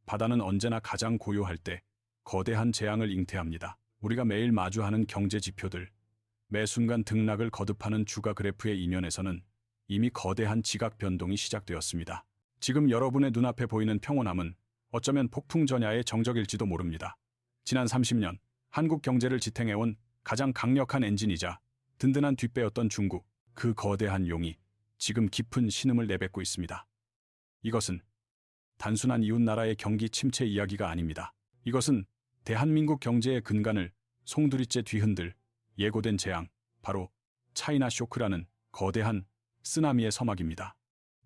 바다는 언제나 가장 고요할 때 거대한 재앙을 잉태합니다. 우리가 매일 마주하는 경제 지표들, 매 순간 등락을 거듭하는 주가 그래프의 이면에서는 이미 거대한 지각 변동이 시작되었습니다. 지금 여러분의 눈앞에 보이는 평온함은 어쩌면 폭풍 전야의 정적일지도 모릅니다. 지난 30년 한국 경제를 지탱해온 가장 강력한 엔진이자 든든한 뒷배였던 중국, 그 거대한 용이 지금 깊은 신음을 내뱉고 있습니다. 이것은 단순한 이웃나라의 경기 침체 이야기가 아닙니다. 이것은 대한민국 경제의 근간을 송두리째 뒤흔들 예고된 재앙, 바로 차이나 쇼크라는 거대한 쓰나미의 서막입니다.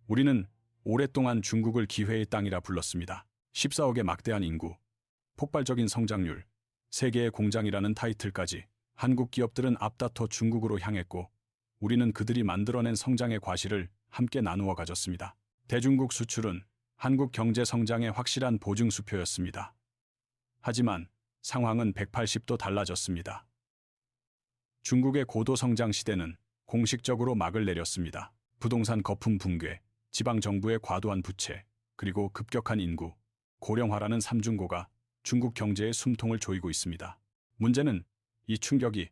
우리는 오랫동안 중국을 기회의 땅이라 불렀습니다. 14억의 막대한 인구, 폭발적인 성장률, 세계의 공장이라는 타이틀까지 한국 기업들은 앞다퉈 중국으로 향했고 우리는 그들이 만들어낸 성장의 과실을 함께 나누어 가졌습니다. 대중국 수출은 한국 경제 성장의 확실한 보증수표였습니다. 하지만 상황은 180도 달라졌습니다. 중국의 고도 성장 시대는 공식적으로 막을 내렸습니다. 부동산 거품 붕괴, 지방정부의 과도한 부채, 그리고 급격한 인구, 고령화라는 삼중고가 중국 경제의 숨통을 조이고 있습니다. 문제는 이 충격이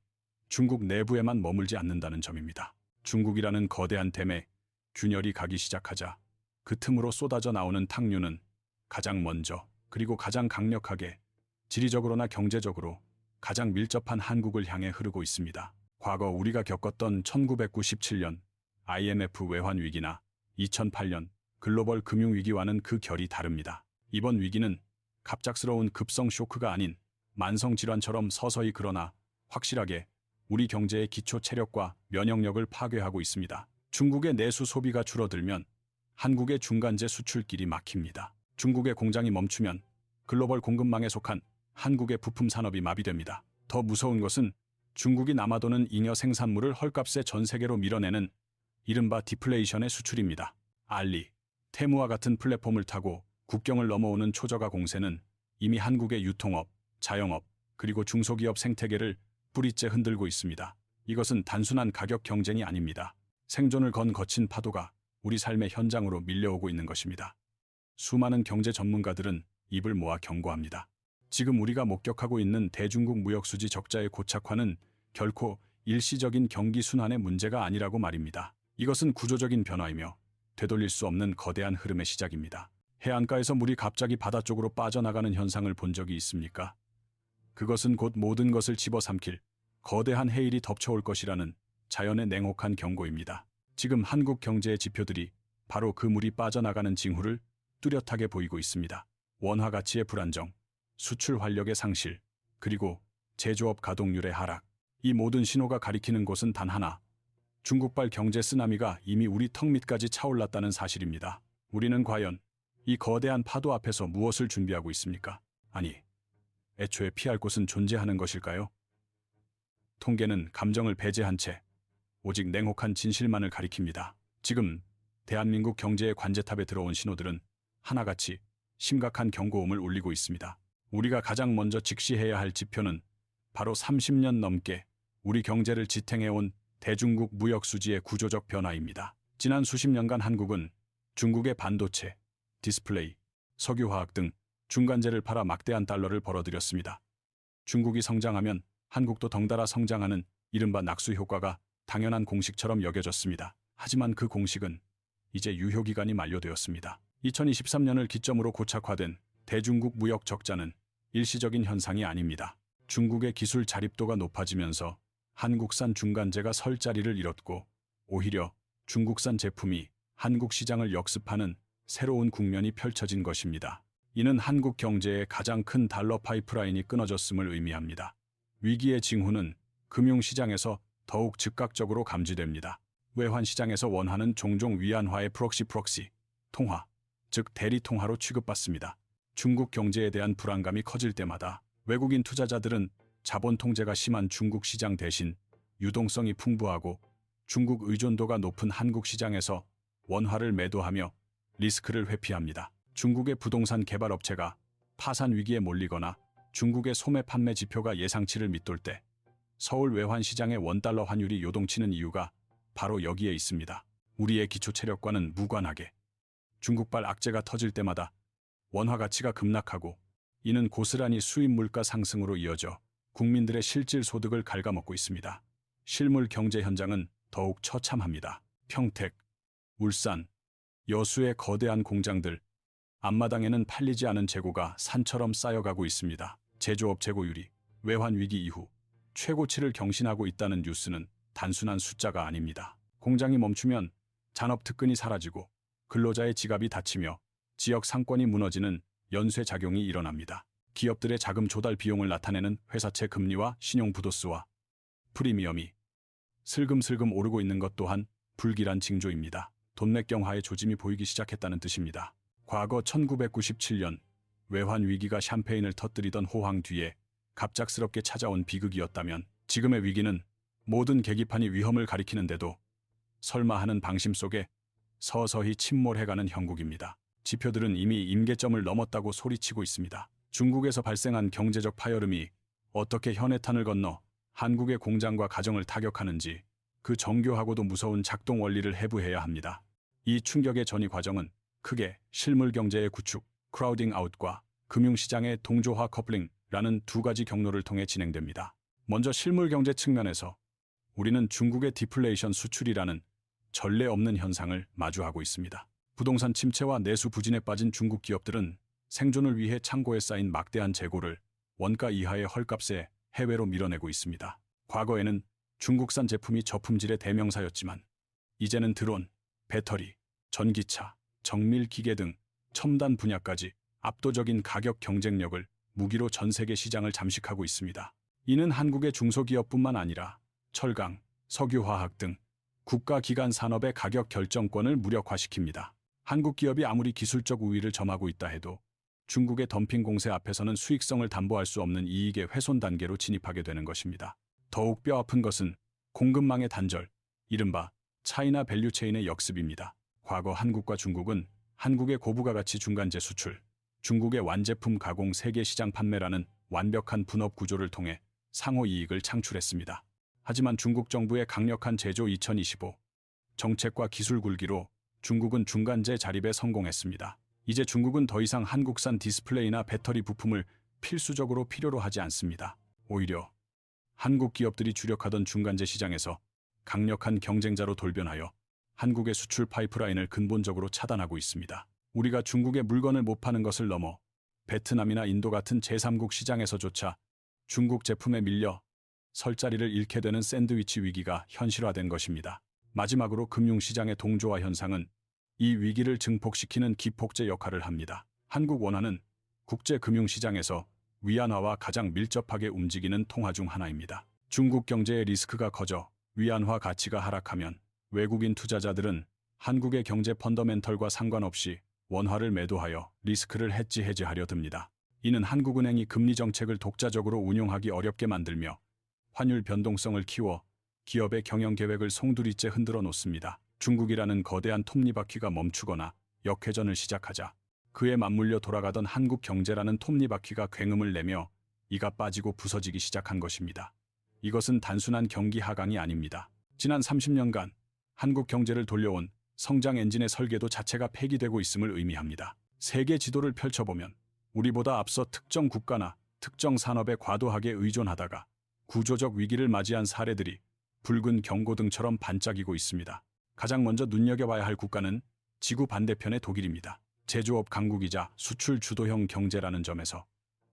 중국 내부에만 머물지 않는다는 점입니다. 중국이라는 거대한 댐에 균열이 가기 시작하자 그 틈으로 쏟아져 나오는 탕류는 가장 먼저 그리고 가장 강력하게 지리적으로나 경제적으로 가장 밀접한 한국을 향해 흐르고 있습니다. 과거 우리가 겪었던 1997년 IMF 외환 위기나 2008년 글로벌 금융위기와는 그 결이 다릅니다. 이번 위기는 갑작스러운 급성 쇼크가 아닌 만성질환처럼 서서히 그러나 확실하게 우리 경제의 기초 체력과 면역력을 파괴하고 있습니다. 중국의 내수 소비가 줄어들면 한국의 중간재 수출길이 막힙니다. 중국의 공장이 멈추면 글로벌 공급망에 속한 한국의 부품 산업이 마비됩니다. 더 무서운 것은 중국이 남아도는 잉여 생산물을 헐값에 전 세계로 밀어내는 이른바 디플레이션의 수출입니다. 알리, 테무와 같은 플랫폼을 타고 국경을 넘어오는 초저가 공세는 이미 한국의 유통업, 자영업, 그리고 중소기업 생태계를 뿌리째 흔들고 있습니다. 이것은 단순한 가격 경쟁이 아닙니다. 생존을 건 거친 파도가 우리 삶의 현장으로 밀려오고 있는 것입니다. 수많은 경제 전문가들은 입을 모아 경고합니다. 지금 우리가 목격하고 있는 대중국 무역수지 적자의 고착화는 결코 일시적인 경기 순환의 문제가 아니라고 말입니다. 이것은 구조적인 변화이며 되돌릴 수 없는 거대한 흐름의 시작입니다. 해안가에서 물이 갑자기 바다 쪽으로 빠져나가는 현상을 본 적이 있습니까? 그것은 곧 모든 것을 집어삼킬 거대한 해일이 덮쳐올 것이라는 자연의 냉혹한 경고입니다. 지금 한국 경제의 지표들이 바로 그 물이 빠져나가는 징후를 뚜렷하게 보이고 있습니다. 원화 가치의 불안정, 수출 활력의 상실, 그리고 제조업 가동률의 하락. 이 모든 신호가 가리키는 곳은 단 하나. 중국발 경제 쓰나미가 이미 우리 턱 밑까지 차올랐다는 사실입니다. 우리는 과연 이 거대한 파도 앞에서 무엇을 준비하고 있습니까? 아니, 애초에 피할 곳은 존재하는 것일까요? 통계는 감정을 배제한 채 오직 냉혹한 진실만을 가리킵니다. 지금 대한민국 경제의 관제탑에 들어온 신호들은 하나같이 심각한 경고음을 울리고 있습니다. 우리가 가장 먼저 직시해야 할 지표는 바로 30년 넘게 우리 경제를 지탱해온 대중국 무역수지의 구조적 변화입니다. 지난 수십 년간 한국은 중국의 반도체, 디스플레이, 석유화학 등 중간재를 팔아 막대한 달러를 벌어들였습니다. 중국이 성장하면 한국도 덩달아 성장하는 이른바 낙수 효과가 당연한 공식처럼 여겨졌습니다. 하지만 그 공식은 이제 유효기간이 만료되었습니다. 2023년을 기점으로 고착화된 대중국 무역 적자는 일시적인 현상이 아닙니다. 중국의 기술 자립도가 높아지면서 한국산 중간재가 설 자리를 잃었고 오히려 중국산 제품이 한국 시장을 역습하는 새로운 국면이 펼쳐진 것입니다. 이는 한국 경제의 가장 큰 달러 파이프라인이 끊어졌음을 의미합니다. 위기의 징후는 금융시장에서 더욱 즉각적으로 감지됩니다. 외환시장에서 원화는 종종 위안화의 프록시 통화, 즉 대리통화로 취급받습니다. 중국 경제에 대한 불안감이 커질 때마다 외국인 투자자들은 자본 통제가 심한 중국 시장 대신 유동성이 풍부하고 중국 의존도가 높은 한국 시장에서 원화를 매도하며 리스크를 회피합니다. 중국의 부동산 개발 업체가 파산 위기에 몰리거나 중국의 소매 판매 지표가 예상치를 밑돌 때 서울 외환시장의 원달러 환율이 요동치는 이유가 바로 여기에 있습니다. 우리의 기초 체력과는 무관하게 중국발 악재가 터질 때마다 원화 가치가 급락하고 이는 고스란히 수입 물가 상승으로 이어져 국민들의 실질 소득을 갉아먹고 있습니다. 실물 경제 현장은 더욱 처참합니다. 평택, 울산, 여수의 거대한 공장들, 앞마당에는 팔리지 않은 재고가 산처럼 쌓여가고 있습니다. 제조업 재고율이 외환 위기 이후 최고치를 경신하고 있다는 뉴스는 단순한 숫자가 아닙니다. 공장이 멈추면 잔업 특근이 사라지고 근로자의 지갑이 닫히며 지역 상권이 무너지는 연쇄작용이 일어납니다. 기업들의 자금 조달 비용을 나타내는 회사채 금리와 신용 부도스와 프리미엄이 슬금슬금 오르고 있는 것 또한 불길한 징조입니다. 돈맥경화의 조짐이 보이기 시작했다는 뜻입니다. 과거 1997년 외환 위기가 샴페인을 터뜨리던 호황 뒤에 갑작스럽게 찾아온 비극이었다면 지금의 위기는 모든 계기판이 위험을 가리키는데도 설마 하는 방심 속에 서서히 침몰해가는 형국입니다. 지표들은 이미 임계점을 넘었다고 소리치고 있습니다. 중국에서 발생한 경제적 파열음이 어떻게 현해탄을 건너 한국의 공장과 가정을 타격하는지 그 정교하고도 무서운 작동 원리를 해부해야 합니다. 이 충격의 전이 과정은 크게 실물 경제의 구축, 크라우딩 아웃과 금융시장의 동조화 커플링라는 두 가지 경로를 통해 진행됩니다. 먼저 실물 경제 측면에서 우리는 중국의 디플레이션 수출이라는 전례 없는 현상을 마주하고 있습니다. 부동산 침체와 내수 부진에 빠진 중국 기업들은 생존을 위해 창고에 쌓인 막대한 재고를 원가 이하의 헐값에 해외로 밀어내고 있습니다. 과거에는 중국산 제품이 저품질의 대명사였지만 이제는 드론, 배터리, 전기차, 정밀 기계 등 첨단 분야까지 압도적인 가격 경쟁력을 무기로 전 세계 시장을 잠식하고 있습니다. 이는 한국의 중소기업뿐만 아니라 철강, 석유화학 등 국가기관 산업의 가격 결정권을 무력화시킵니다. 한국 기업이 아무리 기술적 우위를 점하고 있다 해도 중국의 덤핑 공세 앞에서는 수익성을 담보할 수 없는 이익의 훼손 단계로 진입하게 되는 것입니다. 더욱 뼈아픈 것은 공급망의 단절, 이른바 차이나 밸류체인의 역습입니다. 과거 한국과 중국은 한국의 고부가가치 중간재 수출, 중국의 완제품 가공 세계 시장 판매라는 완벽한 분업 구조를 통해 상호 이익을 창출했습니다. 하지만 중국 정부의 강력한 제조 2025 정책과 기술 굴기로 중국은 중간재 자립에 성공했습니다. 이제 중국은 더 이상 한국산 디스플레이나 배터리 부품을 필수적으로 필요로 하지 않습니다. 오히려 한국 기업들이 주력하던 중간재 시장에서 강력한 경쟁자로 돌변하여 한국의 수출 파이프라인을 근본적으로 차단하고 있습니다. 우리가 중국에 물건을 못 파는 것을 넘어 베트남이나 인도 같은 제3국 시장에서조차 중국 제품에 밀려 설 자리를 잃게 되는 샌드위치 위기가 현실화된 것입니다. 마지막으로 금융시장의 동조화 현상은 이 위기를 증폭시키는 기폭제 역할을 합니다. 한국 원화는 국제금융시장에서 위안화와 가장 밀접하게 움직이는 통화 중 하나입니다. 중국 경제의 리스크가 커져 위안화 가치가 하락하면 외국인 투자자들은 한국의 경제 펀더멘털과 상관없이 원화를 매도하여 리스크를 해지하려 듭니다. 이는 한국은행이 금리 정책을 독자적으로 운용하기 어렵게 만들며 환율 변동성을 키워 기업의 경영 계획을 송두리째 흔들어 놓습니다. 중국이라는 거대한 톱니바퀴가 멈추거나 역회전을 시작하자 그에 맞물려 돌아가던 한국 경제라는 톱니바퀴가 굉음을 내며 이가 빠지고 부서지기 시작한 것입니다. 이것은 단순한 경기 하강이 아닙니다. 지난 30년간 한국 경제를 돌려온 성장 엔진의 설계도 자체가 폐기되고 있음을 의미합니다. 세계 지도를 펼쳐보면 우리보다 앞서 특정 국가나 특정 산업에 과도하게 의존하다가 구조적 위기를 맞이한 사례들이 붉은 경고등처럼 반짝이고 있습니다. 가장 먼저 눈여겨봐야 할 국가는 지구 반대편의 독일입니다. 제조업 강국이자 수출 주도형 경제라는 점에서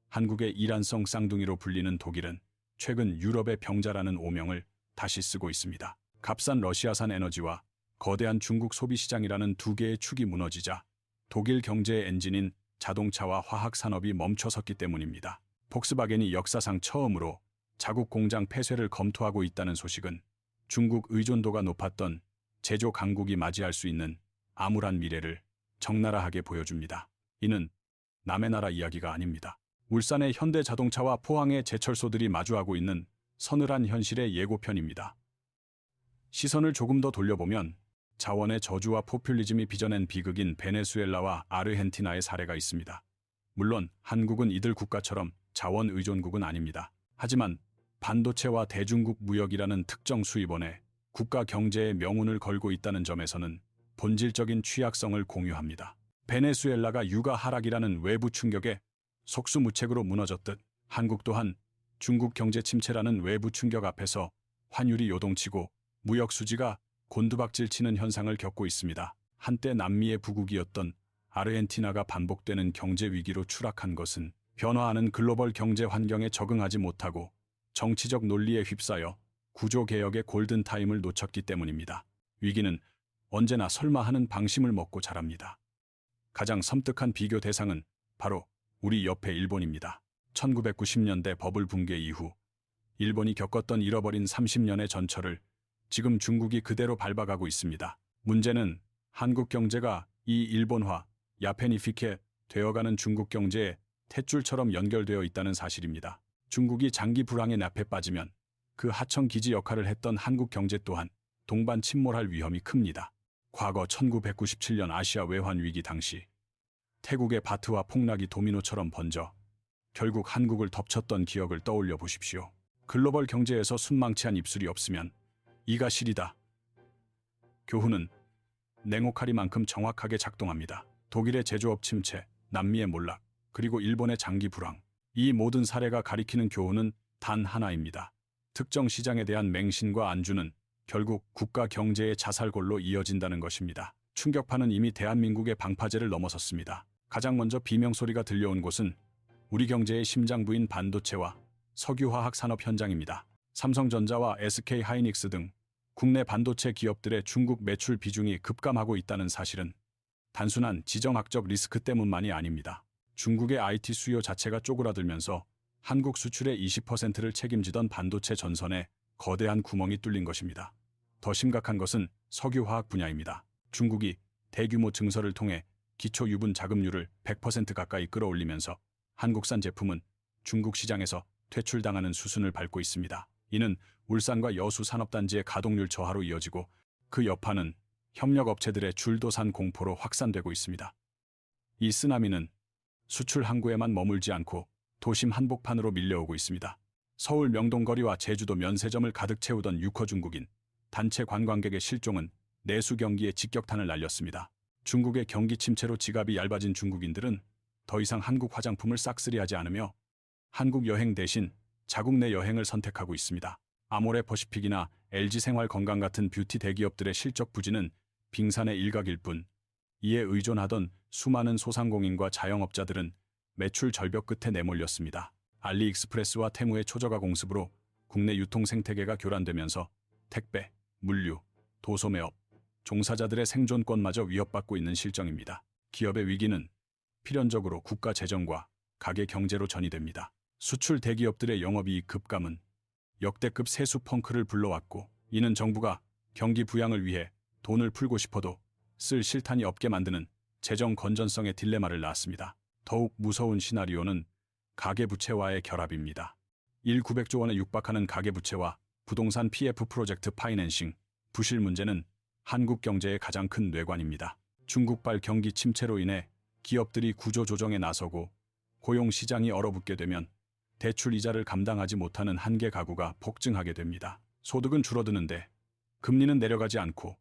한국의 이란성 쌍둥이로 불리는 독일은 최근 유럽의 병자라는 오명을 다시 쓰고 있습니다. 값싼 러시아산 에너지와 거대한 중국 소비시장이라는 두 개의 축이 무너지자 독일 경제의 엔진인 자동차와 화학 산업이 멈춰섰기 때문입니다. 폭스바겐이 역사상 처음으로 자국 공장 폐쇄를 검토하고 있다는 소식은 중국 의존도가 높았던 제조 강국이 맞이할 수 있는 암울한 미래를 적나라하게 보여줍니다. 이는 남의 나라 이야기가 아닙니다. 울산의 현대자동차와 포항의 제철소들이 마주하고 있는 서늘한 현실의 예고편입니다. 시선을 조금 더 돌려보면 자원의 저주와 포퓰리즘이 빚어낸 비극인 베네수엘라와 아르헨티나의 사례가 있습니다. 물론 한국은 이들 국가처럼 자원 의존국은 아닙니다. 하지만 반도체와 대중국 무역이라는 특정 수입원에 국가 경제의 명운을 걸고 있다는 점에서는 본질적인 취약성을 공유합니다. 베네수엘라가 유가 하락이라는 외부 충격에 속수무책으로 무너졌듯 한국 또한 중국 경제 침체라는 외부 충격 앞에서 환율이 요동치고 무역 수지가 곤두박질 치는 현상을 겪고 있습니다. 한때 남미의 부국이었던 아르헨티나가 반복되는 경제 위기로 추락한 것은 변화하는 글로벌 경제 환경에 적응하지 못하고 정치적 논리에 휩싸여 구조개혁의 골든타임을 놓쳤기 때문입니다. 위기는 언제나 설마 하는 방심을 먹고 자랍니다. 가장 섬뜩한 비교 대상은 바로 우리 옆의 일본입니다. 1990년대 버블 붕괴 이후 일본이 겪었던 잃어버린 30년의 전철을 지금 중국이 그대로 밟아가고 있습니다. 문제는 한국 경제가 이 일본화, 야페니피케 되어가는 중국 경제에 탯줄처럼 연결되어 있다는 사실입니다. 중국이 장기 불황의 납에 빠지면 그 하청 기지 역할을 했던 한국 경제 또한 동반 침몰할 위험이 큽니다. 과거 1997년 아시아 외환 위기 당시 태국의 바트와 폭락이 도미노처럼 번져 결국 한국을 덮쳤던 기억을 떠올려 보십시오. 글로벌 경제에서 순망치한 입술이 없으면 이가 시리다. 교훈은 냉혹하리만큼 정확하게 작동합니다. 독일의 제조업 침체, 남미의 몰락, 그리고 일본의 장기 불황. 이 모든 사례가 가리키는 교훈은 단 하나입니다. 특정 시장에 대한 맹신과 안주는 결국 국가 경제의 자살골로 이어진다는 것입니다. 충격파는 이미 대한민국의 방파제를 넘어섰습니다. 가장 먼저 비명소리가 들려온 곳은 우리 경제의 심장부인 반도체와 석유화학 산업 현장입니다. 삼성전자와 SK하이닉스 등 국내 반도체 기업들의 중국 매출 비중이 급감하고 있다는 사실은 단순한 지정학적 리스크 때문만이 아닙니다. 중국의 IT 수요 자체가 쪼그라들면서 한국 수출의 20%를 책임지던 반도체 전선에 거대한 구멍이 뚫린 것입니다. 더 심각한 것은 석유화학 분야입니다. 중국이 대규모 증설을 통해 기초 유분 자급률을 100% 가까이 끌어올리면서 한국산 제품은 중국 시장에서 퇴출당하는 수순을 밟고 있습니다. 이는 울산과 여수 산업단지의 가동률 저하로 이어지고 그 여파는 협력업체들의 줄도산 공포로 확산되고 있습니다. 이 쓰나미는 수출 항구에만 머물지 않고 도심 한복판으로 밀려오고 있습니다. 서울 명동거리와 제주도 면세점을 가득 채우던 유커 중국인 단체 관광객의 실종은 내수 경기에 직격탄을 날렸습니다. 중국의 경기 침체로 지갑이 얇아진 중국인들은 더 이상 한국 화장품을 싹쓸이하지 않으며 한국 여행 대신 자국 내 여행을 선택하고 있습니다. 아모레 퍼시픽이나 LG생활건강 같은 뷰티 대기업들의 실적 부진은 빙산의 일각일 뿐, 이에 의존하던 수많은 소상공인과 자영업자들은 매출 절벽 끝에 내몰렸습니다. 알리익스프레스와 테무의 초저가 공습으로 국내 유통 생태계가 교란되면서 택배, 물류, 도소매업, 종사자들의 생존권마저 위협받고 있는 실정입니다. 기업의 위기는 필연적으로 국가 재정과 가계 경제로 전이됩니다. 수출 대기업들의 영업이익 급감은 역대급 세수 펑크를 불러왔고, 이는 정부가 경기 부양을 위해 돈을 풀고 싶어도 쓸 실탄이 없게 만드는 재정 건전성의 딜레마를 낳았습니다. 더욱 무서운 시나리오는 가계부채와의 결합입니다. 1,900조 원에 육박하는 가계부채와 부동산 PF 프로젝트 파이낸싱, 부실 문제는 한국 경제의 가장 큰 뇌관입니다. 중국발 경기 침체로 인해 기업들이 구조조정에 나서고 고용시장이 얼어붙게 되면 대출 이자를 감당하지 못하는 한계 가구가 폭증하게 됩니다. 소득은 줄어드는데 금리는 내려가지 않고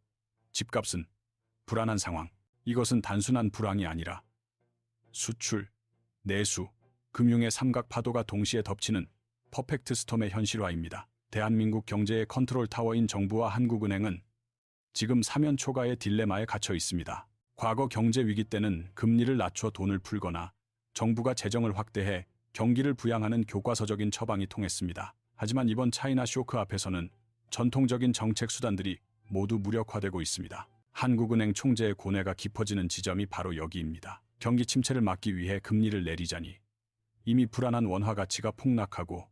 집값은 불안한 상황. 이것은 단순한 불황이 아니라 수출, 내수, 금융의 삼각파도가 동시에 덮치는 퍼펙트 스톰의 현실화입니다. 대한민국 경제의 컨트롤 타워인 정부와 한국은행은 지금 사면초가의 딜레마에 갇혀 있습니다. 과거 경제 위기 때는 금리를 낮춰 돈을 풀거나 정부가 재정을 확대해 경기를 부양하는 교과서적인 처방이 통했습니다. 하지만 이번 차이나 쇼크 앞에서는 전통적인 정책 수단들이 모두 무력화되고 있습니다. 한국은행 총재의 고뇌가 깊어지는 지점이 바로 여기입니다. 경기 침체를 막기 위해 금리를 내리자니 이미 불안한 원화 가치가 폭락하고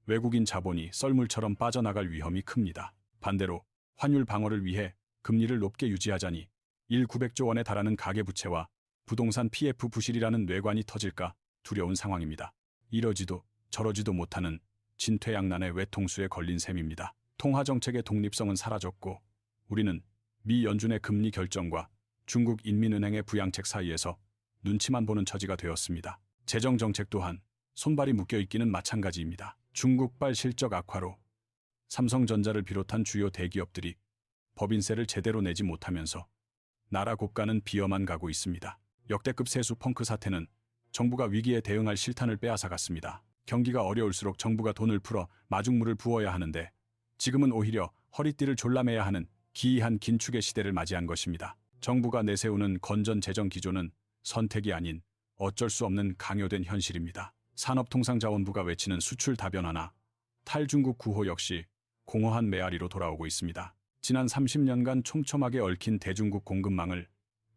외국인 자본이 썰물처럼 빠져나갈 위험이 큽니다. 반대로 환율 방어를 위해 금리를 높게 유지하자니 1,900조 원에 달하는 가계부채와 부동산 PF 부실이라는 뇌관이 터질까 두려운 상황입니다. 이러지도 저러지도 못하는 진퇴양난의 외통수에 걸린 셈입니다. 통화정책의 독립성은 사라졌고 우리는 미 연준의 금리 결정과 중국 인민은행의 부양책 사이에서 눈치만 보는 처지가 되었습니다. 재정정책 또한 손발이 묶여있기는 마찬가지입니다. 중국발 실적 악화로 삼성전자를 비롯한 주요 대기업들이 법인세를 제대로 내지 못하면서 나라 국가는 비어만 가고 있습니다. 역대급 세수 펑크 사태는 정부가 위기에 대응할 실탄을 빼앗아갔습니다. 경기가 어려울수록 정부가 돈을 풀어 마중물을 부어야 하는데 지금은 오히려 허리띠를 졸라매야 하는 기이한 긴축의 시대를 맞이한 것입니다. 정부가 내세우는 건전 재정 기조는 선택이 아닌 어쩔 수 없는 강요된 현실입니다. 산업통상자원부가 외치는 수출 다변화나 탈중국 구호 역시 공허한 메아리로 돌아오고 있습니다. 지난 30년간 촘촘하게 얽힌 대중국 공급망을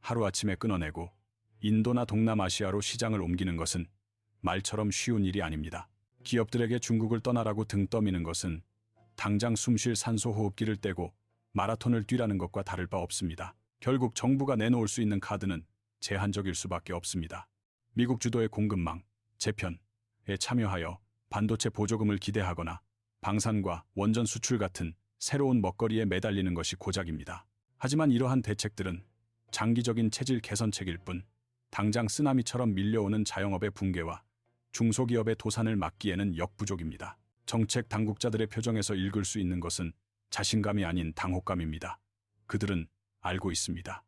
하루아침에 끊어내고 인도나 동남아시아로 시장을 옮기는 것은 말처럼 쉬운 일이 아닙니다. 기업들에게 중국을 떠나라고 등 떠미는 것은 당장 숨쉴 산소호흡기를 떼고 마라톤을 뛰라는 것과 다를 바 없습니다. 결국 정부가 내놓을 수 있는 카드는 제한적일 수밖에 없습니다. 미국 주도의 공급망, 재편에 참여하여 반도체 보조금을 기대하거나 방산과 원전 수출 같은 새로운 먹거리에 매달리는 것이 고작입니다. 하지만 이러한 대책들은 장기적인 체질 개선책일 뿐 당장 쓰나미처럼 밀려오는 자영업의 붕괴와 중소기업의 도산을 막기에는 역부족입니다. 정책 당국자들의 표정에서 읽을 수 있는 것은 자신감이 아닌 당혹감입니다. 그들은 알고 있습니다.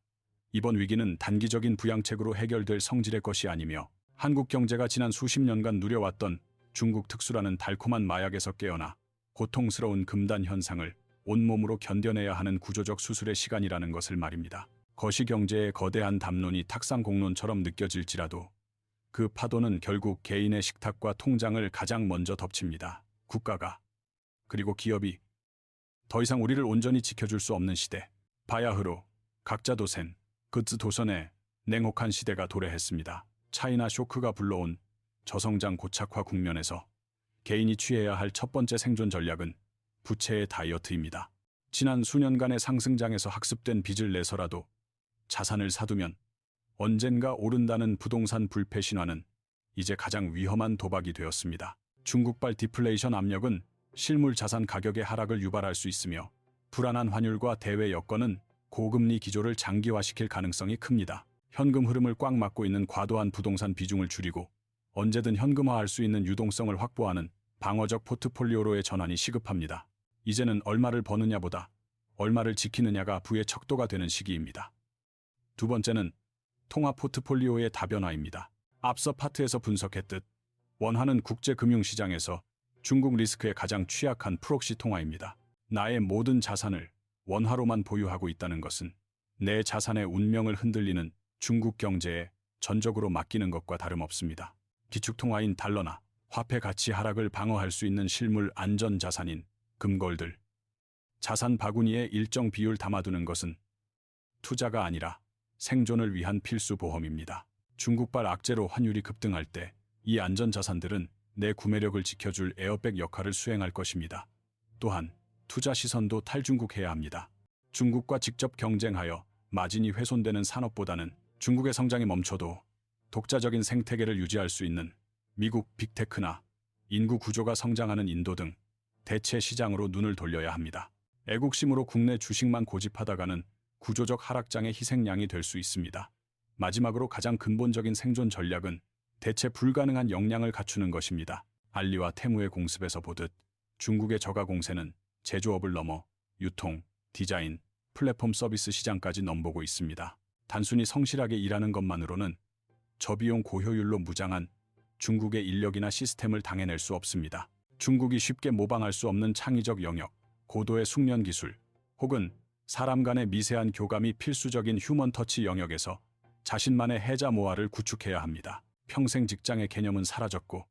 이번 위기는 단기적인 부양책으로 해결될 성질의 것이 아니며 한국 경제가 지난 수십 년간 누려왔던 중국 특수라는 달콤한 마약에서 깨어나 고통스러운 금단 현상을 온몸으로 견뎌내야 하는 구조적 수술의 시간이라는 것을 말입니다. 거시경제의 거대한 담론이 탁상공론처럼 느껴질지라도 그 파도는 결국 개인의 식탁과 통장을 가장 먼저 덮칩니다. 국가가 그리고 기업이 더 이상 우리를 온전히 지켜줄 수 없는 시대, 바야흐로 각자 도생, 그즈 도선의 냉혹한 시대가 도래했습니다. 차이나 쇼크가 불러온 저성장 고착화 국면에서 개인이 취해야 할 첫 번째 생존 전략은 부채의 다이어트입니다. 지난 수년간의 상승장에서 학습된 빚을 내서라도 자산을 사두면 언젠가 오른다는 부동산 불패 신화는 이제 가장 위험한 도박이 되었습니다. 중국발 디플레이션 압력은 실물 자산 가격의 하락을 유발할 수 있으며 불안한 환율과 대외 여건은 고금리 기조를 장기화시킬 가능성이 큽니다. 현금 흐름을 꽉 막고 있는 과도한 부동산 비중을 줄이고 언제든 현금화할 수 있는 유동성을 확보하는 방어적 포트폴리오로의 전환이 시급합니다. 이제는 얼마를 버느냐보다 얼마를 지키느냐가 부의 척도가 되는 시기입니다. 두 번째는 통화 포트폴리오의 다변화입니다. 앞서 파트에서 분석했듯 원화는 국제금융시장에서 중국 리스크에 가장 취약한 프록시 통화입니다. 나의 모든 자산을 원화로만 보유하고 있다는 것은 내 자산의 운명을 흔들리는 중국 경제에 전적으로 맡기는 것과 다름없습니다. 기축통화인 달러나 화폐 가치 하락을 방어할 수 있는 실물 안전자산인 금골들, 자산 바구니에 일정 비율 담아두는 것은 투자가 아니라 생존을 위한 필수 보험입니다. 중국발 악재로 환율이 급등할 때 이 안전자산들은 내 구매력을 지켜줄 에어백 역할을 수행할 것입니다. 또한 투자 시선도 탈중국해야 합니다. 중국과 직접 경쟁하여 마진이 훼손되는 산업보다는 중국의 성장이 멈춰도 독자적인 생태계를 유지할 수 있는 미국 빅테크나 인구 구조가 성장하는 인도 등 대체 시장으로 눈을 돌려야 합니다. 애국심으로 국내 주식만 고집하다가는 구조적 하락장의 희생양이 될 수 있습니다. 마지막으로 가장 근본적인 생존 전략은 대체 불가능한 역량을 갖추는 것입니다. 알리와 테무의 공습에서 보듯 중국의 저가 공세는 제조업을 넘어 유통, 디자인, 플랫폼 서비스 시장까지 넘보고 있습니다. 단순히 성실하게 일하는 것만으로는 저비용 고효율로 무장한 중국의 인력이나 시스템을 당해낼 수 없습니다. 중국이 쉽게 모방할 수 없는 창의적 영역, 고도의 숙련 기술, 혹은 사람 간의 미세한 교감이 필수적인 휴먼 터치 영역에서 자신만의 해자 모아를 구축해야 합니다. 평생 직장의 개념은 사라졌고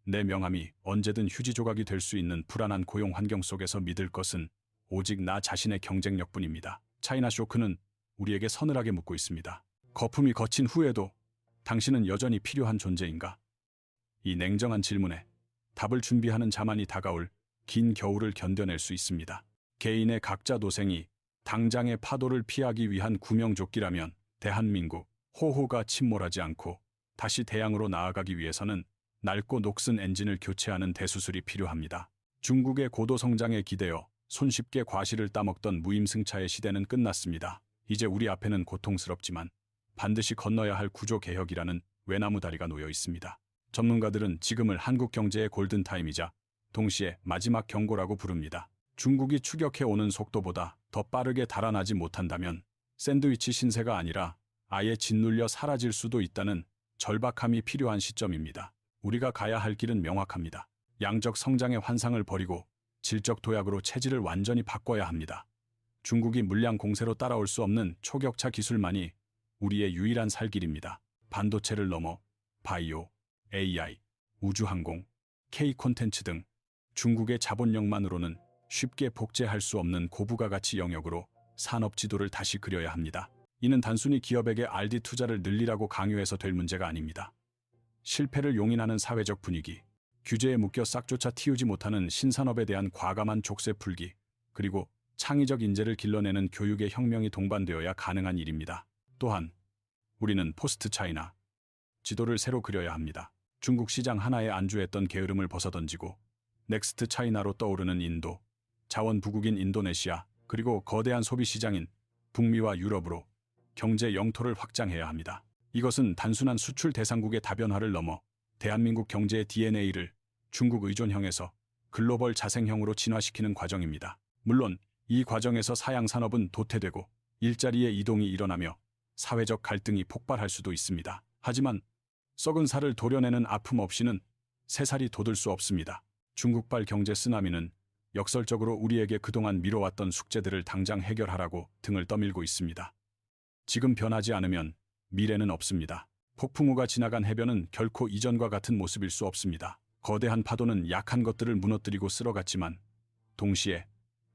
내 명함이 언제든 휴지 조각이 될 수 있는 불안한 고용 환경 속에서 믿을 것은 오직 나 자신의 경쟁력뿐입니다. 차이나 쇼크는 우리에게 서늘하게 묻고 있습니다. 거품이 거친 후에도 당신은 여전히 필요한 존재인가? 이 냉정한 질문에 답을 준비하는 자만이 다가올 긴 겨울을 견뎌낼 수 있습니다. 개인의 각자 도생이 당장의 파도를 피하기 위한 구명조끼라면 대한민국 호호가 침몰하지 않고 다시 대양으로 나아가기 위해서는 낡고 녹슨 엔진을 교체하는 대수술이 필요합니다. 중국의 고도 성장에 기대어 손쉽게 과실을 따먹던 무임승차의 시대는 끝났습니다. 이제 우리 앞에는 고통스럽지만 반드시 건너야 할 구조개혁이라는 외나무 다리가 놓여 있습니다. 전문가들은 지금을 한국 경제의 골든타임이자 동시에 마지막 경고라고 부릅니다. 중국이 추격해오는 속도보다 더 빠르게 달아나지 못한다면 샌드위치 신세가 아니라 아예 짓눌려 사라질 수도 있다는 절박함이 필요한 시점입니다. 우리가 가야 할 길은 명확합니다. 양적 성장의 환상을 버리고 질적 도약으로 체질을 완전히 바꿔야 합니다. 중국이 물량 공세로 따라올 수 없는 초격차 기술만이 우리의 유일한 살 길입니다. 반도체를 넘어 바이오, AI, 우주항공, K 콘텐츠 등 중국의 자본력만으로는 쉽게 복제할 수 없는 고부가 가치 영역으로 산업 지도를 다시 그려야 합니다. 이는 단순히 기업에게 R&D 투자를 늘리라고 강요해서 될 문제가 아닙니다. 실패를 용인하는 사회적 분위기, 규제에 묶여 싹조차 틔우지 못하는 신산업에 대한 과감한 족쇄 풀기, 그리고 창의적 인재를 길러내는 교육의 혁명이 동반되어야 가능한 일입니다. 또한 우리는 포스트 차이나 지도를 새로 그려야 합니다. 중국 시장 하나에 안주했던 게으름을 벗어던지고 넥스트 차이나로 떠오르는 인도, 자원 부국인 인도네시아, 그리고 거대한 소비 시장인 북미와 유럽으로 경제 영토를 확장해야 합니다. 이것은 단순한 수출 대상국의 다변화를 넘어 대한민국 경제의 DNA를 중국 의존형에서 글로벌 자생형으로 진화시키는 과정입니다. 물론 이 과정에서 사양 산업은 도태되고 일자리의 이동이 일어나며 사회적 갈등이 폭발할 수도 있습니다. 하지만 썩은 살을 도려내는 아픔 없이는 새살이 돋을 수 없습니다. 중국발 경제 쓰나미는 역설적으로 우리에게 그동안 미뤄왔던 숙제들을 당장 해결하라고 등을 떠밀고 있습니다. 지금 변하지 않으면 미래는 없습니다. 폭풍우가 지나간 해변은 결코 이전과 같은 모습일 수 없습니다. 거대한 파도는 약한 것들을 무너뜨리고 쓸어갔지만 동시에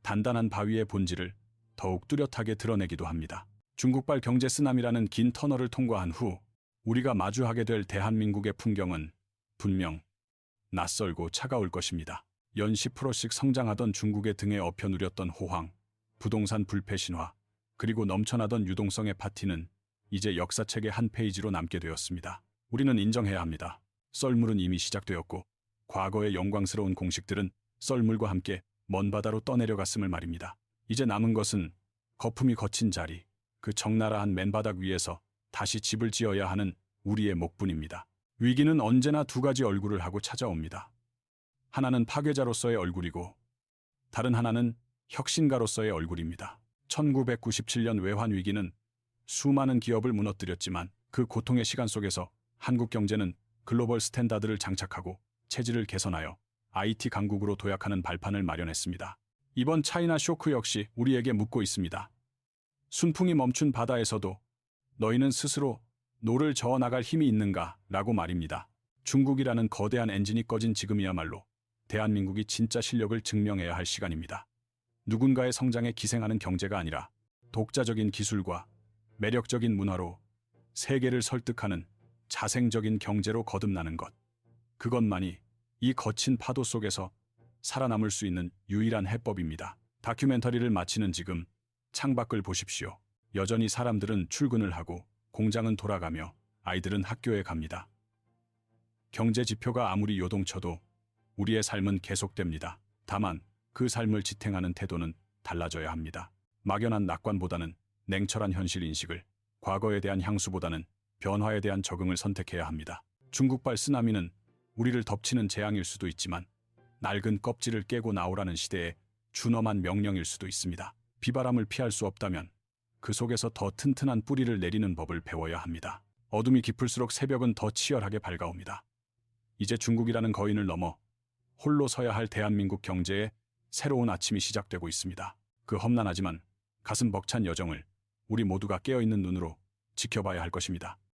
단단한 바위의 본질을 더욱 뚜렷하게 드러내기도 합니다. 중국발 경제 쓰나미라는 긴 터널을 통과한 후 우리가 마주하게 될 대한민국의 풍경은 분명 낯설고 차가울 것입니다. 연 10%씩 성장하던 중국의 등에 엎여 누렸던 호황, 부동산 불패 신화, 그리고 넘쳐나던 유동성의 파티는 이제 역사책의 한 페이지로 남게 되었습니다. 우리는 인정해야 합니다. 썰물은 이미 시작되었고 과거의 영광스러운 공식들은 썰물과 함께 먼 바다로 떠내려갔음을 말입니다. 이제 남은 것은 거품이 거친 자리, 그 적나라한 맨바닥 위에서 다시 집을 지어야 하는 우리의 몫뿐입니다. 위기는 언제나 두 가지 얼굴을 하고 찾아옵니다. 하나는 파괴자로서의 얼굴이고 다른 하나는 혁신가로서의 얼굴입니다. 1997년 외환 위기는 수많은 기업을 무너뜨렸지만 그 고통의 시간 속에서 한국 경제는 글로벌 스탠다드를 장착하고 체질을 개선하여 IT 강국으로 도약하는 발판을 마련했습니다. 이번 차이나 쇼크 역시 우리에게 묻고 있습니다. 순풍이 멈춘 바다에서도 너희는 스스로 노를 저어나갈 힘이 있는가? 라고 말입니다. 중국이라는 거대한 엔진이 꺼진 지금이야말로 대한민국이 진짜 실력을 증명해야 할 시간입니다. 누군가의 성장에 기생하는 경제가 아니라 독자적인 기술과 매력적인 문화로 세계를 설득하는 자생적인 경제로 거듭나는 것. 그것만이 이 거친 파도 속에서 살아남을 수 있는 유일한 해법입니다. 다큐멘터리를 마치는 지금 창밖을 보십시오. 여전히 사람들은 출근을 하고 공장은 돌아가며 아이들은 학교에 갑니다. 경제 지표가 아무리 요동쳐도 우리의 삶은 계속됩니다. 다만 그 삶을 지탱하는 태도는 달라져야 합니다. 막연한 낙관보다는 냉철한 현실 인식을, 과거에 대한 향수보다는 변화에 대한 적응을 선택해야 합니다. 중국발 쓰나미는 우리를 덮치는 재앙일 수도 있지만 낡은 껍질을 깨고 나오라는 시대의 준엄한 명령일 수도 있습니다. 비바람을 피할 수 없다면 그 속에서 더 튼튼한 뿌리를 내리는 법을 배워야 합니다. 어둠이 깊을수록 새벽은 더 치열하게 밝아옵니다. 이제 중국이라는 거인을 넘어 홀로 서야 할 대한민국 경제의 새로운 아침이 시작되고 있습니다. 그 험난하지만 가슴 벅찬 여정을 우리 모두가 깨어있는 눈으로 지켜봐야 할 것입니다.